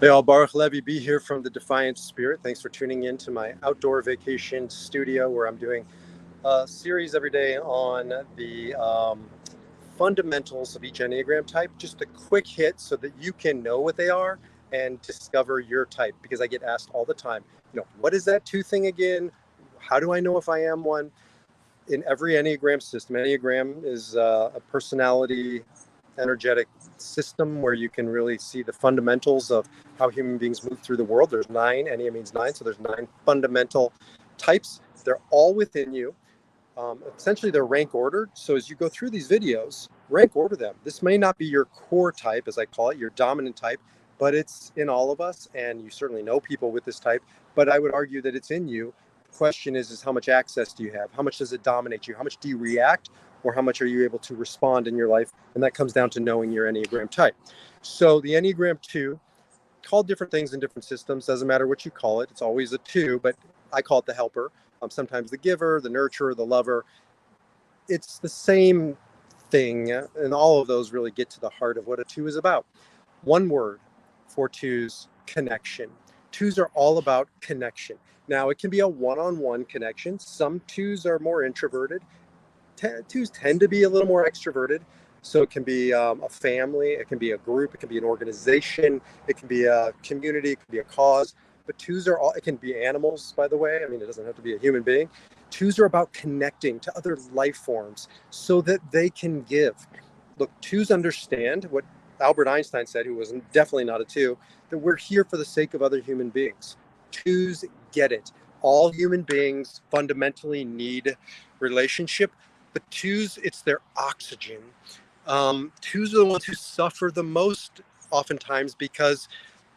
Hey, all, Baruch Levy B here from the Defiant Spirit. Thanks for tuning in to my outdoor vacation studio where I'm doing a series every day on the fundamentals of each Enneagram type. Just a quick hit so that you can know what they are and discover your type, because I get asked all the time, what is that two thing again? How do I know if I am one? In every Enneagram system, Enneagram is a personality energetic system where you can really see the fundamentals of how human beings move through the world. There's nine, Ennea means nine, so there's nine fundamental types. They're all within you. Essentially, they're rank ordered. So as you go through these videos, rank order them. This may not be your core type, as I call it, your dominant type, but it's in all of us, and you certainly know people with this type. But I would argue that it's in you. The question is how much access do you have? How much does it dominate you? How much do you react, or how much are you able to respond in your life? And that comes down to knowing your Enneagram type. So the Enneagram 2, called different things in different systems, doesn't matter what you call it. It's always a 2, but I call it the helper. Sometimes the giver, the nurturer, the lover. It's the same thing, and all of those really get to the heart of what a 2 is about. One word for 2s: connection. 2s are all about connection. Now, it can be a one-on-one connection. Some 2s are more introverted. 2s tend to be a little more extroverted. So it can be a family, it can be a group, it can be an organization, it can be a community, it can be a cause. But 2s are all, it can be animals, by the way. I mean, it doesn't have to be a human being. 2s are about connecting to other life forms so that they can give. Look, 2s understand what Albert Einstein said, who was definitely not a 2, that we're here for the sake of other human beings. 2s get it. All human beings fundamentally need relationship, but 2s, it's their oxygen. 2s are the ones who suffer the most oftentimes because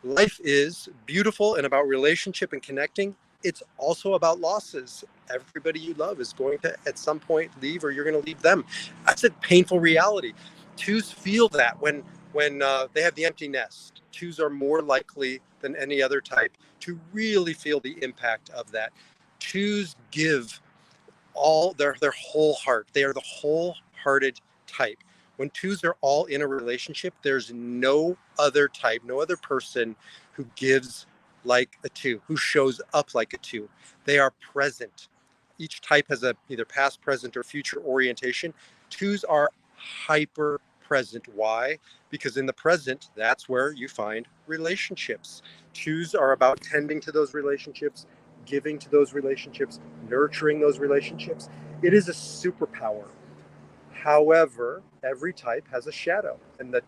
life is beautiful and about relationship and connecting. It's also about losses. Everybody you love is going to at some point leave, or you're going to leave them. That's a painful reality. 2s feel that when they have the empty nest. 2s are more likely than any other type to really feel the impact of that. 2s give all their whole heart. They are the wholehearted type. When 2s are all in a relationship, there's no other type, no other person who gives like a 2, who shows up like a 2. They are present. Each type has a either past, present, or future orientation. 2s are hyper present. Why? Because in the present, that's where you find relationships. 2s are about tending to those relationships, giving to those relationships, nurturing those relationships. It is a superpower. However, every type has a shadow, and the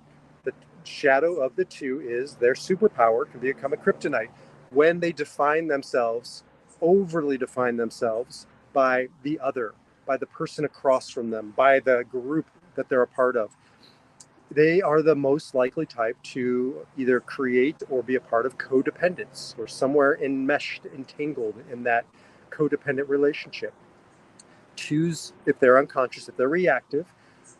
shadow of the 2 is their superpower can become a kryptonite when they define themselves, overly define themselves by the other, by the person across from them, by the group that they're a part of. They are the most likely type to either create or be a part of codependence, or somewhere enmeshed, entangled in that codependent relationship. 2s, if they're unconscious, if they're reactive,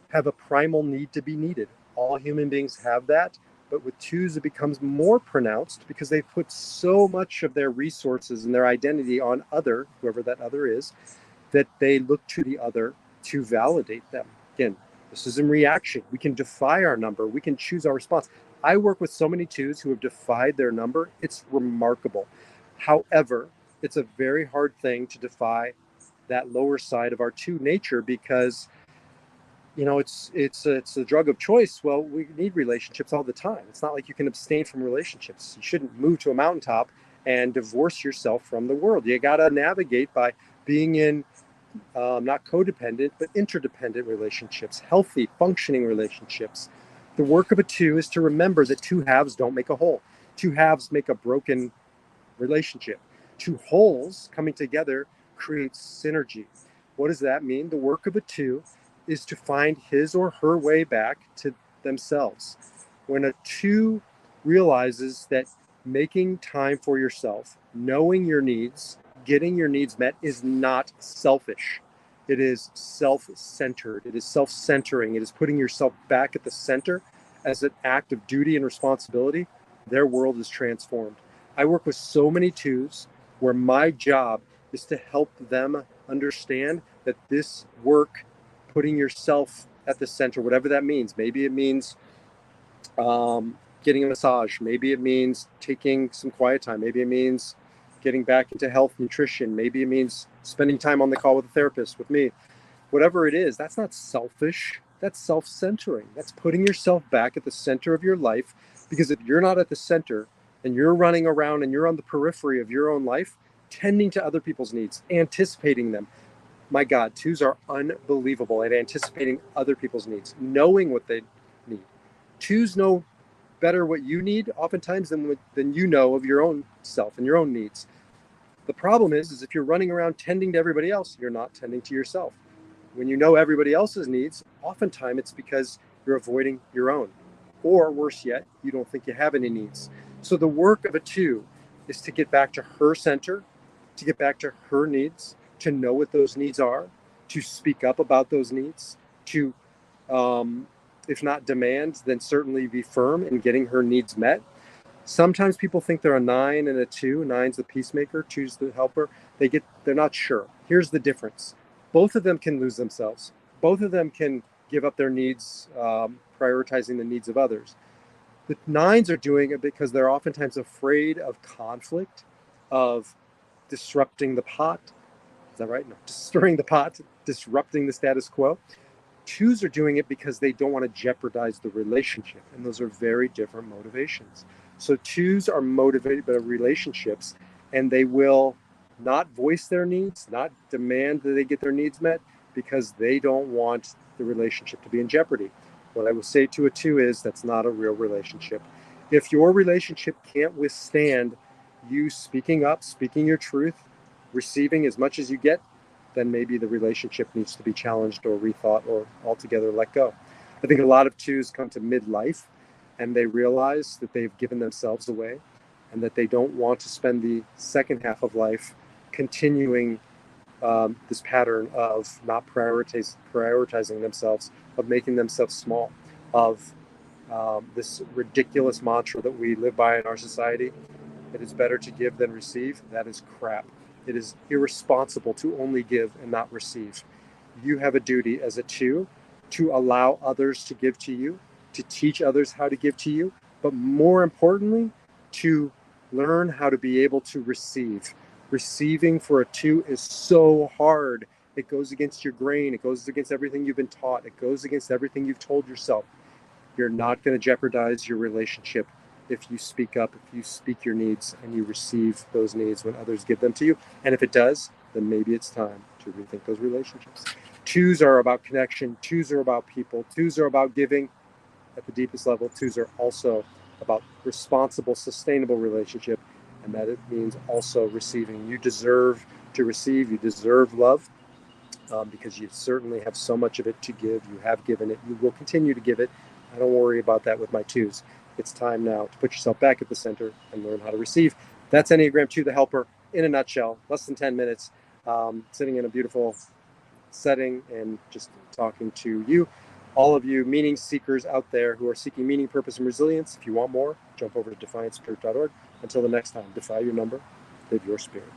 have a primal need to be needed. All human beings have that, but with 2s, it becomes more pronounced because they put so much of their resources and their identity on other, whoever that other is, that they look to the other to validate them. Again, this is in reaction. We can defy our number. We can choose our response. I work with so many 2s who have defied their number. It's remarkable. However, it's a very hard thing to defy that lower side of our 2 nature, because it's a drug of choice. Well, we need relationships all the time. It's not like you can abstain from relationships. You shouldn't move to a mountaintop and divorce yourself from the world. You got to navigate by being in not codependent, but interdependent relationships, healthy, functioning relationships. The work of a 2 is to remember that 2 halves don't make a whole. 2 halves make a broken relationship. 2 wholes coming together creates synergy. What does that mean? The work of a 2 is to find his or her way back to themselves. When a 2 realizes that making time for yourself, knowing your needs, getting your needs met is not selfish. It is self-centered. It is self-centering. It is putting yourself back at the center as an act of duty and responsibility. Their world is transformed. I work with so many 2s where my job is to help them understand that this work, putting yourself at the center, whatever that means, maybe it means getting a massage. Maybe it means taking some quiet time. Maybe it means getting back into health, nutrition. Maybe it means spending time on the call with a therapist, with me. Whatever it is, that's not selfish. That's self-centering. That's putting yourself back at the center of your life. Because if you're not at the center and you're running around and you're on the periphery of your own life, tending to other people's needs, anticipating them. My God, twos are unbelievable at anticipating other people's needs, knowing what they need. Twos know better what you need oftentimes than you know of your own self and your own needs. The problem is if you're running around tending to everybody else, you're not tending to yourself. When you know everybody else's needs, oftentimes it's because you're avoiding your own. Or worse yet, you don't think you have any needs. So the work of a two is to get back to her center, to get back to her needs, to know what those needs are, to speak up about those needs, to, if not demand, then certainly be firm in getting her needs met. Sometimes people think they're a 9 and a 2. Nine's the peacemaker, two's the helper. They're not sure. Here's the difference. Both of them can lose themselves. Both of them can give up their needs, prioritizing the needs of others. The 9s are doing it because they're oftentimes afraid of conflict, of disrupting the pot. Is that right? No, stirring the pot, disrupting the status quo. 2s are doing it because they don't want to jeopardize the relationship. And those are very different motivations. So 2s are motivated by relationships, and they will not voice their needs, not demand that they get their needs met, because they don't want the relationship to be in jeopardy. What I will say to a 2 is that's not a real relationship. If your relationship can't withstand you speaking up, speaking your truth, receiving as much as you get, then maybe the relationship needs to be challenged or rethought or altogether let go. I think a lot of 2s come to midlife and they realize that they've given themselves away and that they don't want to spend the second half of life continuing this pattern of not prioritizing themselves, of making themselves small, of this ridiculous mantra that we live by in our society. It is better to give than receive. That is crap. It is irresponsible to only give and not receive. You have a duty as a 2 to allow others to give to you, to teach others how to give to you, but more importantly, to learn how to be able to receive. Receiving for a 2 is so hard. It goes against your grain. It goes against everything you've been taught. It goes against everything you've told yourself. You're not going to jeopardize your relationship if you speak up, if you speak your needs and you receive those needs when others give them to you. And if it does, then maybe it's time to rethink those relationships. 2s are about connection. 2s are about people. 2s are about giving at the deepest level. 2s are also about responsible, sustainable relationship. And that it means also receiving. You deserve to receive. You deserve love because you certainly have so much of it to give. You have given it. You will continue to give it. I don't worry about that with my 2s. It's time now to put yourself back at the center and learn how to receive. That's Enneagram 2, the helper, in a nutshell. Less than 10 minutes, sitting in a beautiful setting and just talking to you. All of you meaning seekers out there who are seeking meaning, purpose, and resilience. If you want more, jump over to defiancespirit.org. Until the next time, defy your number, live your spirit.